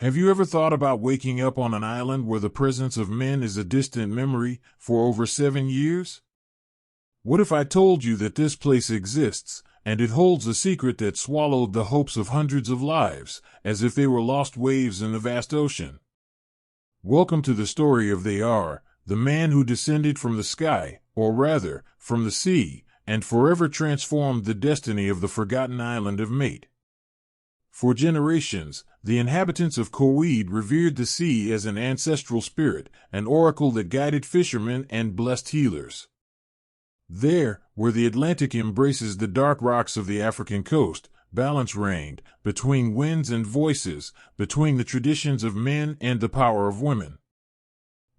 Have you ever thought about waking up on an island where the presence of men is a distant memory for over 7 years? What if I told you that this place exists, and it holds a secret that swallowed the hopes of hundreds of lives, as if they were lost waves in the vast ocean? Welcome to the story of They Are, the man who descended from the sky, or rather, from the sea, and forever transformed the destiny of the forgotten island of Mate. For generations, the inhabitants of Kauwede revered the sea as an ancestral spirit, an oracle that guided fishermen and blessed healers. There, where the Atlantic embraces the dark rocks of the African coast, balance reigned, between winds and voices, between the traditions of men and the power of women.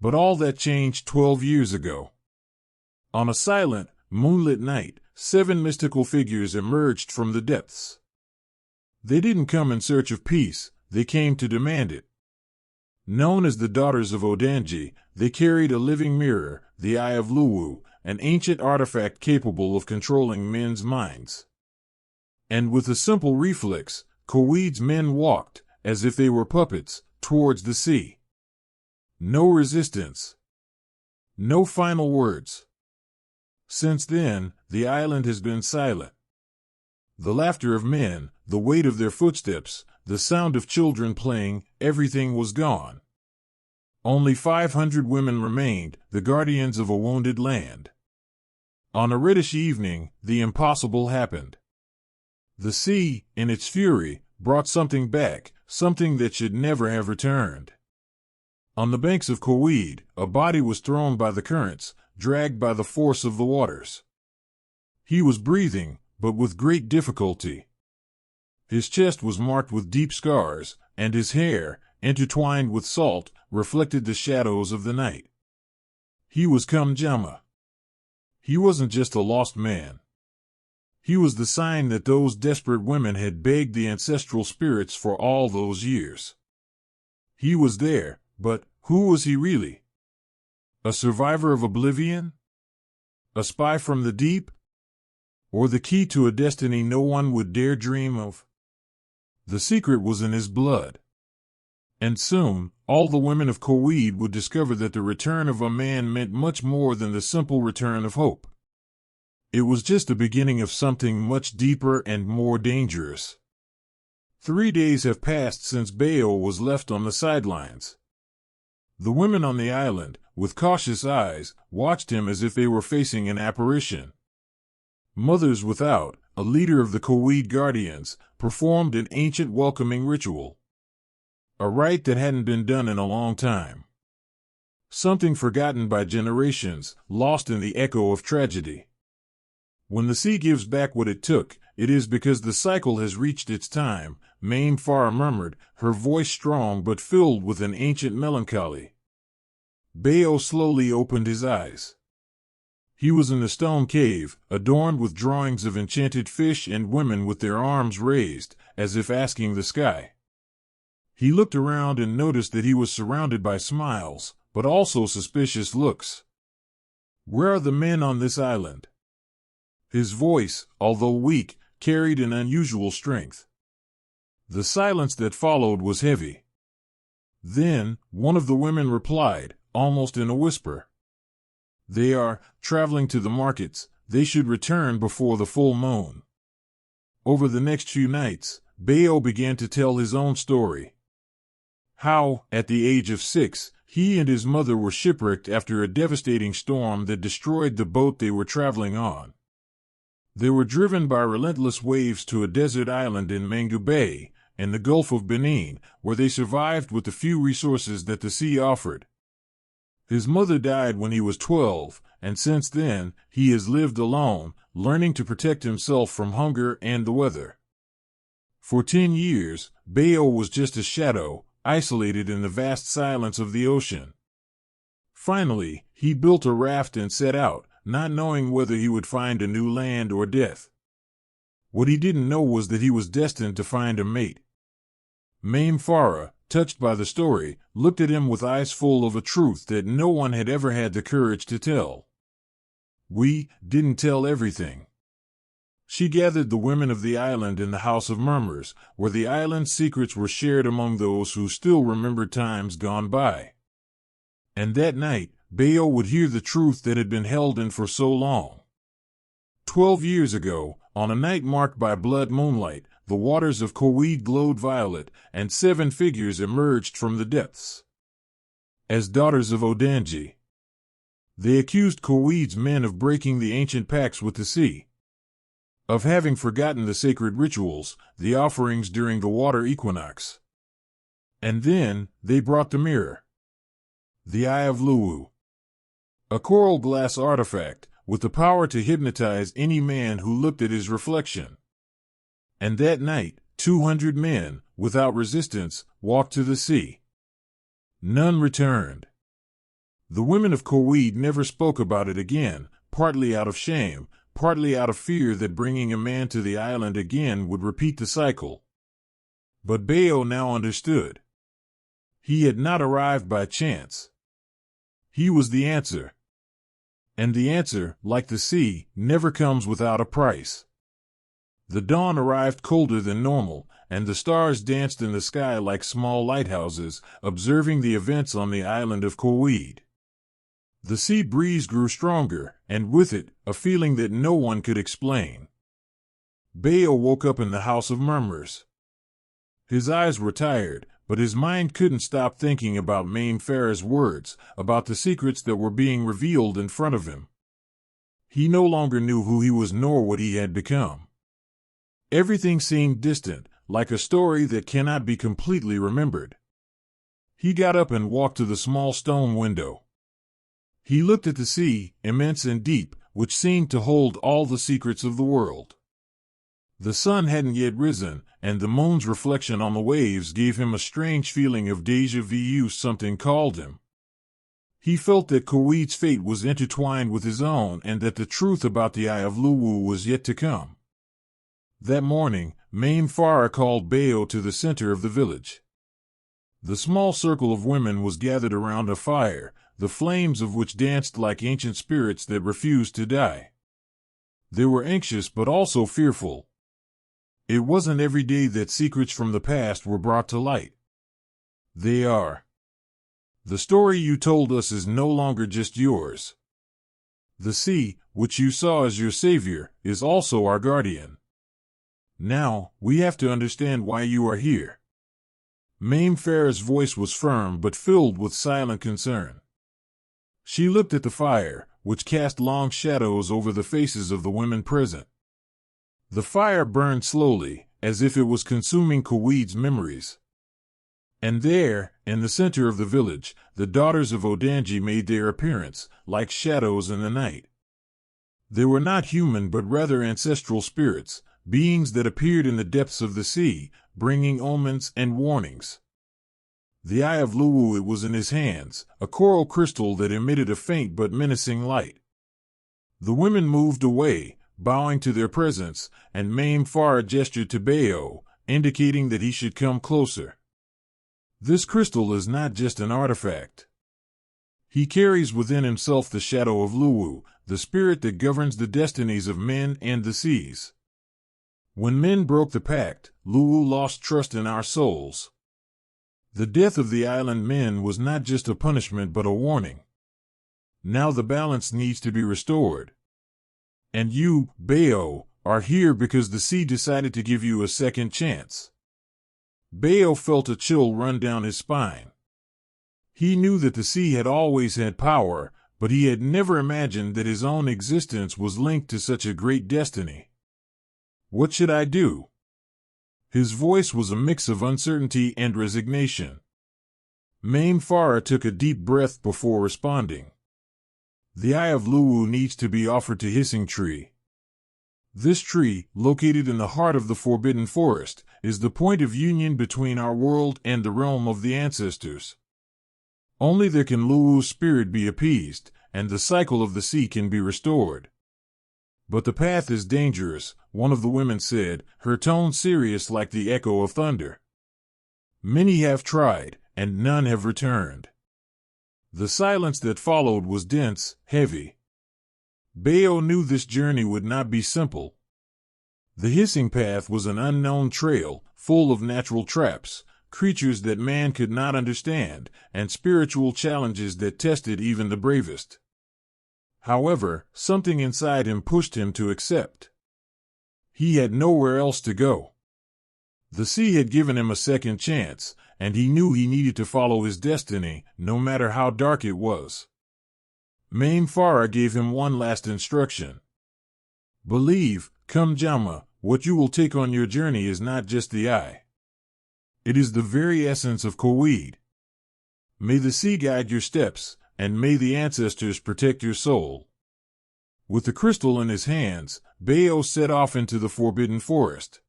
But all that changed 12 years ago. On a silent, moonlit night, 7 mystical figures emerged from the depths. They didn't come in search of peace, they came to demand it. Known as the Daughters of Odanji, they carried a living mirror, the Eye of Luwu, an ancient artifact capable of controlling men's minds. And with a simple reflex, Kauwede's men walked, as if they were puppets, towards the sea. No resistance. No final words. Since then, the island has been silent. The laughter of men, the weight of their footsteps, the sound of children playing, everything was gone. Only 500 women remained, the guardians of a wounded land. On a reddish evening, the impossible happened. The sea, in its fury, brought something back, something that should never have returned. On the banks of Kauwede, a body was thrown by the currents, dragged by the force of the waters. He was breathing, but with great difficulty. His chest was marked with deep scars, and his hair, intertwined with salt, reflected the shadows of the night. He was N'Jama. He wasn't just a lost man. He was the sign that those desperate women had begged the ancestral spirits for all those years. He was there, but who was he really? A survivor of oblivion? A spy from the deep? Or the key to a destiny no one would dare dream of? The secret was in his blood. And soon, all the women of Kauwede would discover that the return of a man meant much more than the simple return of hope. It was just the beginning of something much deeper and more dangerous. 3 days have passed since Bayo was left on the sidelines. The women on the island, with cautious eyes, watched him as if they were facing an apparition. Mothers Without, a leader of the Kauwede Guardians, performed an ancient welcoming ritual. A rite that hadn't been done in a long time. Something forgotten by generations, lost in the echo of tragedy. When the sea gives back what it took, it is because the cycle has reached its time, Farah murmured, her voice strong but filled with an ancient melancholy. Bayo slowly opened his eyes. He was in a stone cave, adorned with drawings of enchanted fish and women with their arms raised, as if asking the sky. He looked around and noticed that he was surrounded by smiles, but also suspicious looks. Where are the men on this island? His voice, although weak, carried an unusual strength. The silence that followed was heavy. Then, one of the women replied, almost in a whisper. They are traveling to the markets. They should return before the full moon. Over the next few nights, Bayo began to tell his own story. How, at the age of 6, he and his mother were shipwrecked after a devastating storm that destroyed the boat they were traveling on. They were driven by relentless waves to a desert island in Mangu Bay, in the Gulf of Benin, where they survived with the few resources that the sea offered. His mother died when he was 12, and since then, he has lived alone, learning to protect himself from hunger and the weather. For 10 years, Bayo was just a shadow, isolated in the vast silence of the ocean. Finally, he built a raft and set out, not knowing whether he would find a new land or death. What he didn't know was that he was destined to find a mate. Farah, touched by the story, looked at him with eyes full of a truth that no one had ever had the courage to tell. We didn't tell everything. She gathered the women of the island in the House of Murmurs, where the island's secrets were shared among those who still remembered times gone by. And that night, Bayo would hear the truth that had been held in for so long. 12 years ago, on a night marked by blood moonlight, the waters of Kauwede glowed violet, and 7 figures emerged from the depths. As Daughters of Odanji, they accused Kauwede's men of breaking the ancient pacts with the sea, of having forgotten the sacred rituals, the offerings during the water equinox. And then, they brought the mirror. The Eye of Luwu. A coral glass artifact, with the power to hypnotize any man who looked at his reflection. And that night, 200 men, without resistance, walked to the sea. None returned. The women of Kauwede never spoke about it again, partly out of shame, partly out of fear that bringing a man to the island again would repeat the cycle. But Bayo now understood. He had not arrived by chance. He was the answer. And the answer, like the sea, never comes without a price. The dawn arrived colder than normal, and the stars danced in the sky like small lighthouses, observing the events on the island of Kauwede. The sea breeze grew stronger, and with it, a feeling that no one could explain. Bayo woke up in the House of Murmurs. His eyes were tired, but his mind couldn't stop thinking about Mame Farah's words, about the secrets that were being revealed in front of him. He no longer knew who he was nor what he had become. Everything seemed distant, like a story that cannot be completely remembered. He got up and walked to the small stone window. He looked at the sea, immense and deep, which seemed to hold all the secrets of the world. The sun hadn't yet risen, and the moon's reflection on the waves gave him a strange feeling of déjà vu. Something called him. He felt that Kauwede's fate was intertwined with his own and that the truth about the Eye of Luwu was yet to come. That morning, Mame Farah called Bayo to the center of the village. The small circle of women was gathered around a fire, the flames of which danced like ancient spirits that refused to die. They were anxious but also fearful. It wasn't every day that secrets from the past were brought to light. They are. The story you told us is no longer just yours. The sea, which you saw as your savior, is also our guardian. Now, we have to understand why you are here. Mame Farah's voice was firm but filled with silent concern. She looked at the fire, which cast long shadows over the faces of the women present. The fire burned slowly, as if it was consuming Kauwede's memories. And there, in the center of the village, the Daughters of Odanji made their appearance, like shadows in the night. They were not human but rather ancestral spirits, beings that appeared in the depths of the sea, bringing omens and warnings. The Eye of Luwu was in his hands, a coral crystal that emitted a faint but menacing light. The women moved away, bowing to their presence, and Mame Farah gestured to Bayo, indicating that he should come closer. This crystal is not just an artifact. He carries within himself the shadow of Luwu, the spirit that governs the destinies of men and the seas. When men broke the pact, Luwu lost trust in our souls. The death of the island men was not just a punishment but a warning. Now the balance needs to be restored. And you, Bayo, are here because the sea decided to give you a second chance. Bayo felt a chill run down his spine. He knew that the sea had always had power, but he had never imagined that his own existence was linked to such a great destiny. What should I do? His voice was a mix of uncertainty and resignation. Mame Farah took a deep breath before responding. The Eye of Luwu needs to be offered to Hissing Tree. This tree, located in the heart of the Forbidden Forest, is the point of union between our world and the realm of the ancestors. Only there can Luwu's spirit be appeased, and the cycle of the sea can be restored. But the path is dangerous, one of the women said, her tone serious like the echo of thunder. Many have tried, and none have returned. The silence that followed was dense, heavy. Bayo knew this journey would not be simple. The hissing path was an unknown trail, full of natural traps, creatures that man could not understand, and spiritual challenges that tested even the bravest. However, something inside him pushed him to accept. He had nowhere else to go. The sea had given him a second chance, and he knew he needed to follow his destiny, no matter how dark it was. Mame Farah gave him one last instruction. Believe, N'Jama, what you will take on your journey is not just the eye. It is the very essence of Kauwede. May the sea guide your steps, and may the ancestors protect your soul. With the crystal in his hands, Bayo set off into the forbidden forest.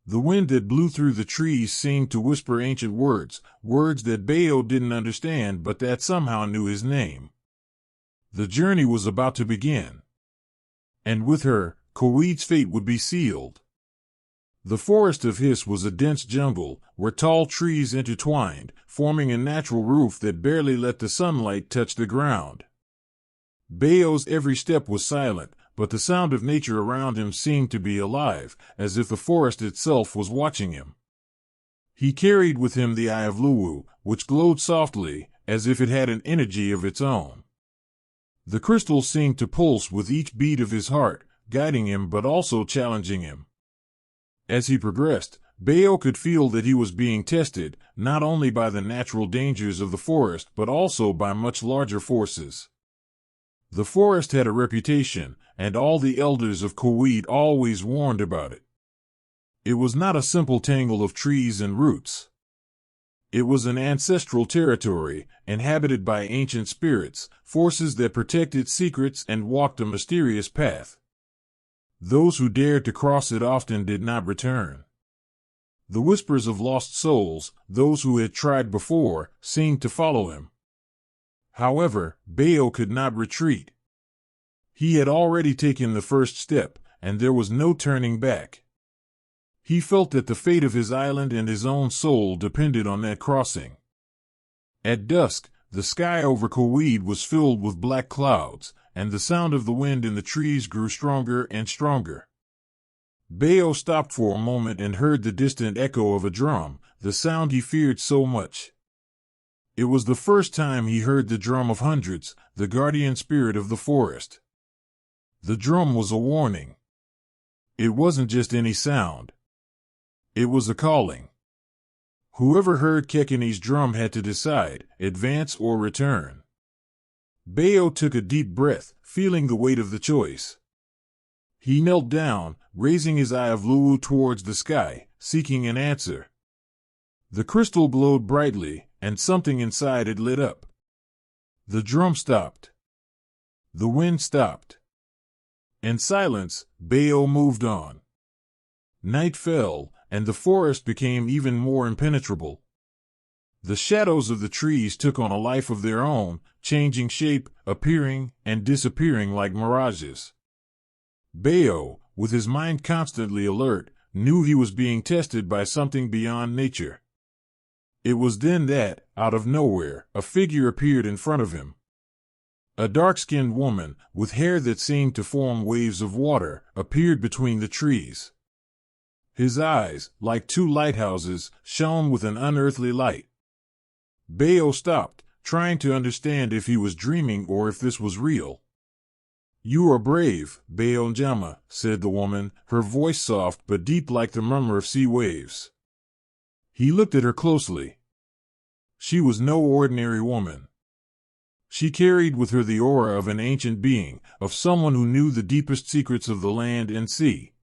The wind that blew through the trees seemed to whisper ancient words, words that Bayo didn't understand but that somehow knew his name. The journey was about to begin. And with her, Kauwede's fate would be sealed. The forest of Hiss was a dense jungle, where tall trees intertwined, forming a natural roof that barely let the sunlight touch the ground. Bayo's every step was silent, but the sound of nature around him seemed to be alive, as if the forest itself was watching him. He carried with him the Eye of Luwu, which glowed softly, as if it had an energy of its own. The crystal seemed to pulse with each beat of his heart, guiding him but also challenging him. As he progressed, Bayo could feel that he was being tested, not only by the natural dangers of the forest but also by much larger forces. The forest had a reputation, and all the elders of Kauwede always warned about it. It was not a simple tangle of trees and roots. It was an ancestral territory, inhabited by ancient spirits, forces that protected secrets and walked a mysterious path. Those who dared to cross it often did not return. The whispers of lost souls, those who had tried before, seemed to follow him. However, Bayo could not retreat. He had already taken the first step, and there was no turning back. He felt that the fate of his island and his own soul depended on that crossing. At dusk, the sky over Kauwede was filled with black clouds, and the sound of the wind in the trees grew stronger and stronger. Bayo stopped for a moment and heard the distant echo of a drum, the sound he feared so much. It was the first time he heard the drum of hundreds, the guardian spirit of the forest. The drum was a warning. It wasn't just any sound. It was a calling. Whoever heard Kekini's drum had to decide, advance or return. Bayo took a deep breath, feeling the weight of the choice. He knelt down, raising his Eye of Luwu towards the sky, seeking an answer. The crystal glowed brightly, and something inside it lit up. The drum stopped. The wind stopped. In silence, Bayo moved on. Night fell, and the forest became even more impenetrable. The shadows of the trees took on a life of their own, changing shape, appearing and disappearing like mirages. Bayo, with his mind constantly alert, knew he was being tested by something beyond nature. It was then that, out of nowhere, a figure appeared in front of him. A dark-skinned woman, with hair that seemed to form waves of water, appeared between the trees. His eyes, like two lighthouses, shone with an unearthly light. Bayo stopped, trying to understand if he was dreaming or if this was real. "You are brave, Bayo N'Jama," said the woman, her voice soft but deep like the murmur of sea waves. He looked at her closely. She was no ordinary woman. She carried with her the aura of an ancient being, of someone who knew the deepest secrets of the land and sea.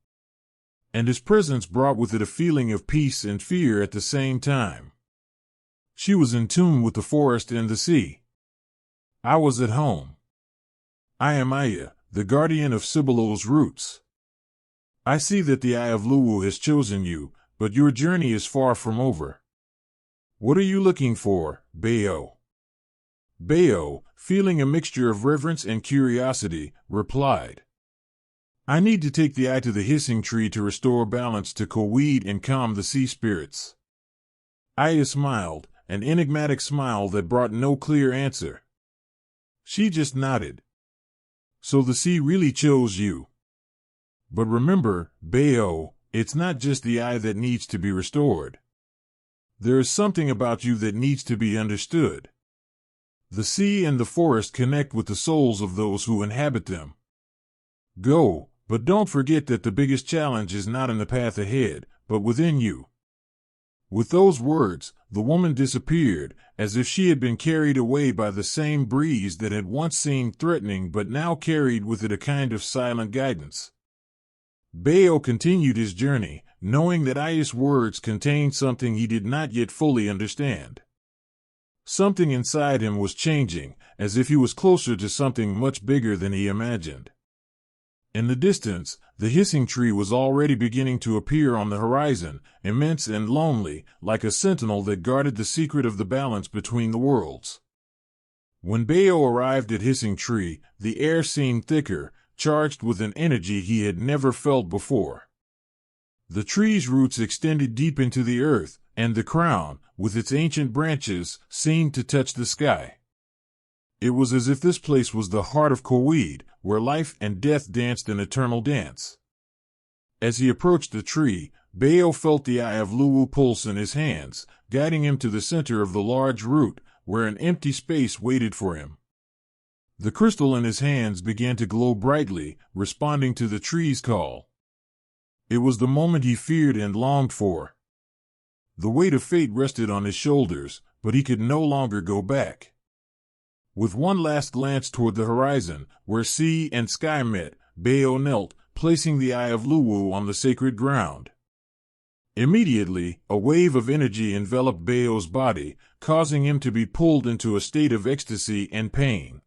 And his presence brought with it a feeling of peace and fear at the same time. She was in tune with the forest and the sea. "I was at home. I am Aya, the guardian of Cibolo's roots. I see that the Eye of Luwu has chosen you, but your journey is far from over. What are you looking for, Bayo?" Bayo, feeling a mixture of reverence and curiosity, replied, "I need to take the eye to the hissing tree to restore balance to Kauwede and calm the sea spirits." Aya smiled, an enigmatic smile that brought no clear answer. She just nodded. "So the sea really chose you?" But remember, Bayo, it's not just the eye that needs to be restored. There is something about you that needs to be understood. The sea and the forest connect with the souls of those who inhabit them. Go, but don't forget that the biggest challenge is not in the path ahead, but within you. With those words, the woman disappeared, as if she had been carried away by the same breeze that had once seemed threatening but now carried with it a kind of silent guidance. Bayo continued his journey, knowing that Aya's words contained something he did not yet fully understand. Something inside him was changing, as if he was closer to something much bigger than he imagined. In the distance, the hissing tree was already beginning to appear on the horizon, immense and lonely, like a sentinel that guarded the secret of the balance between the worlds. When Bayo arrived at Hissing Tree, the air seemed thicker, charged with an energy he had never felt before. The tree's roots extended deep into the earth, and the crown, with its ancient branches, seemed to touch the sky. It was as if this place was the heart of Kauwede, where life and death danced an eternal dance. As he approached the tree, Bayo felt the Eye of Luwu pulse in his hands, guiding him to the center of the large root, where an empty space waited for him. The crystal in his hands began to glow brightly, responding to the tree's call. It was the moment he feared and longed for. The weight of fate rested on his shoulders, but he could no longer go back. With one last glance toward the horizon, where sea and sky met, Bayo knelt, placing the Eye of Luwu on the sacred ground. Immediately, a wave of energy enveloped Bayo's body, causing him to be pulled into a state of ecstasy and pain.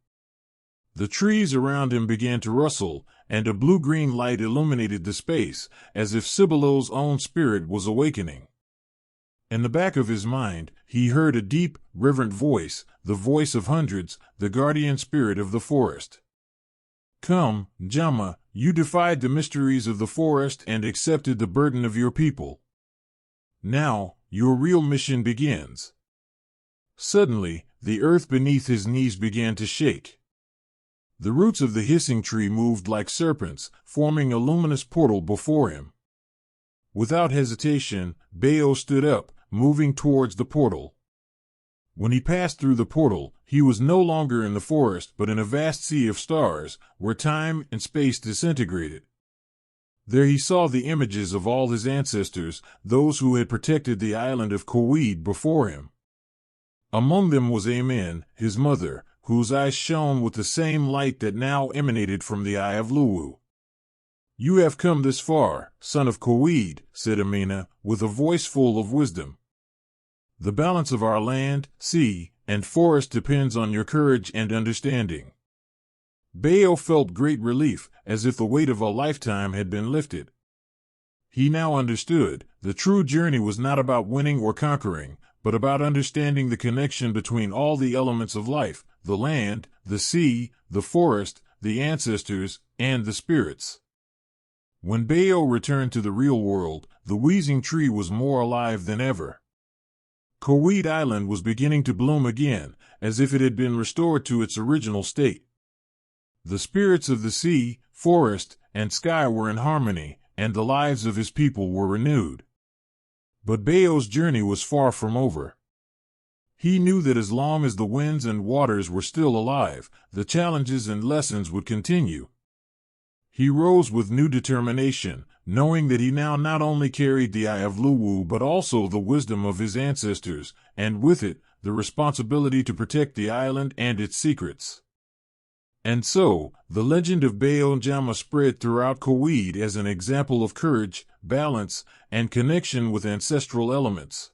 The trees around him began to rustle, and a blue-green light illuminated the space, as if Cibelo's own spirit was awakening. In the back of his mind, he heard a deep, reverent voice, the voice of hundreds, the guardian spirit of the forest. Come, N'Jama, you defied the mysteries of the forest and accepted the burden of your people. Now, your real mission begins. Suddenly, the earth beneath his knees began to shake. The roots of the hissing tree moved like serpents, forming a luminous portal before him. Without hesitation, Bayo stood up, moving towards the portal. When he passed through the portal, he was no longer in the forest but in a vast sea of stars, where time and space disintegrated. There he saw the images of all his ancestors, those who had protected the island of Kauwede before him. Among them was Amen, his mother, whose eyes shone with the same light that now emanated from the Eye of Luwu. You have come this far, son of Kauwede, said Amina, with a voice full of wisdom. The balance of our land, sea, and forest depends on your courage and understanding. Bayo felt great relief, as if the weight of a lifetime had been lifted. He now understood, the true journey was not about winning or conquering, but about understanding the connection between all the elements of life, the land, the sea, the forest, the ancestors, and the spirits. When Bayo returned to the real world, the wheezing tree was more alive than ever. Kauwede Island was beginning to bloom again, as if it had been restored to its original state. The spirits of the sea, forest, and sky were in harmony, and the lives of his people were renewed. But Bayo's journey was far from over. He knew that as long as the winds and waters were still alive, the challenges and lessons would continue. He rose with new determination, knowing that he now not only carried the Eye of Luwu but also the wisdom of his ancestors, and with it, the responsibility to protect the island and its secrets. And so, the legend of Bayo N'Jama spread throughout Kauwede as an example of courage, balance, and connection with ancestral elements.